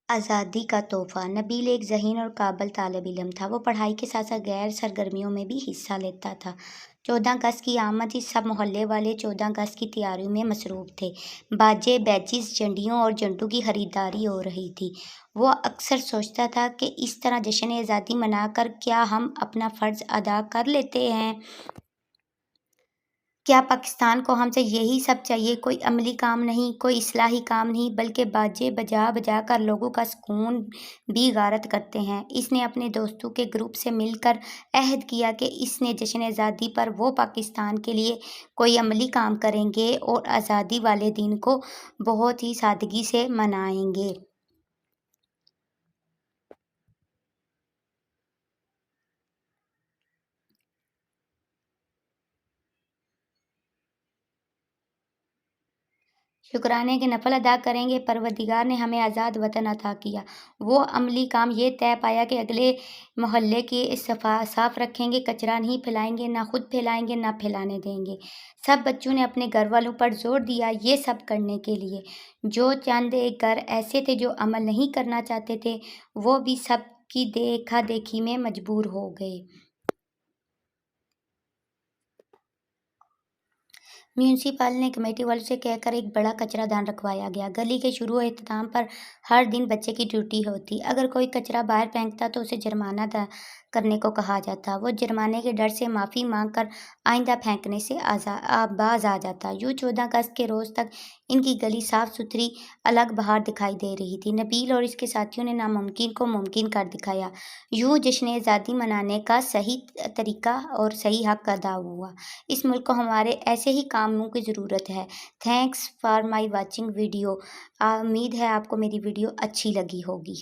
آزادی کا تحفہ نبیل ایک ذہین اور قابل طالب علم تھا۔ وہ پڑھائی کے ساتھ ساتھ غیر سرگرمیوں میں بھی حصہ لیتا تھا۔ 14 اگست کی آمد ہی سب محلے والے 14 اگست کی تیاریوں میں مصروف تھے۔ باجے، بیچز، جھنڈیوں اور جھنڈوں کی خریداری ہو رہی تھی۔ وہ اکثر سوچتا تھا کہ اس طرح جشن آزادی منا کر کیا ہم اپنا فرض ادا کر لیتے ہیں؟ کیا پاکستان کو ہم سے یہی سب چاہیے؟ کوئی عملی کام نہیں، کوئی اصلاحی کام نہیں، بلکہ باجے بجا بجا کر لوگوں کا سکون بھی غارت کرتے ہیں۔ اس نے اپنے دوستوں کے گروپ سے مل کر عہد کیا کہ اس نے جشن آزادی پر وہ پاکستان کے لیے کوئی عملی کام کریں گے اور آزادی والے دن کو بہت ہی سادگی سے منائیں گے۔ شکرانے کے نفل ادا کریں گے۔ پروردگار نے ہمیں آزاد وطن عطا کیا۔ وہ عملی کام یہ طے پایا کہ اگلے محلے کے صاف رکھیں گے، کچرا نہیں پھیلائیں گے، نہ خود پھیلائیں گے، نہ پھیلانے دیں گے۔ سب بچوں نے اپنے گھر والوں پر زور دیا یہ سب کرنے کے لیے۔ جو چند ایک گھر ایسے تھے جو عمل نہیں کرنا چاہتے تھے، وہ بھی سب کی دیکھا دیکھی میں مجبور ہو گئے۔ میونسپل نے کمیٹی والوں سے کہہ کر ایک بڑا کچرا دان رکھوایا گیا۔ گلی کے شروع و اختتام پر ہر دن بچے کی ڈیوٹی ہوتی۔ اگر کوئی کچرا باہر پھینکتا تو اسے جرمانہ ادا کرنے کو کہا جاتا۔ وہ جرمانے کے ڈر سے معافی مانگ کر آئندہ پھینکنے سے باز آ جاتا۔ یوں 14 اگست کے روز تک ان کی گلی صاف ستھری الگ بہار دکھائی دے رہی تھی۔ نبیل اور اس کے ساتھیوں نے ناممکن کو ممکن کر دکھایا۔ یوں جشن آزادی منانے کا صحیح طریقہ اور صحیح حق ادا ہوا۔ اس ملک کو ہمارے ایسے ہی کاموں کی ضرورت ہے۔ Thanks for my watching video. امید ہے آپ کو میری ویڈیو اچھی لگی ہوگی۔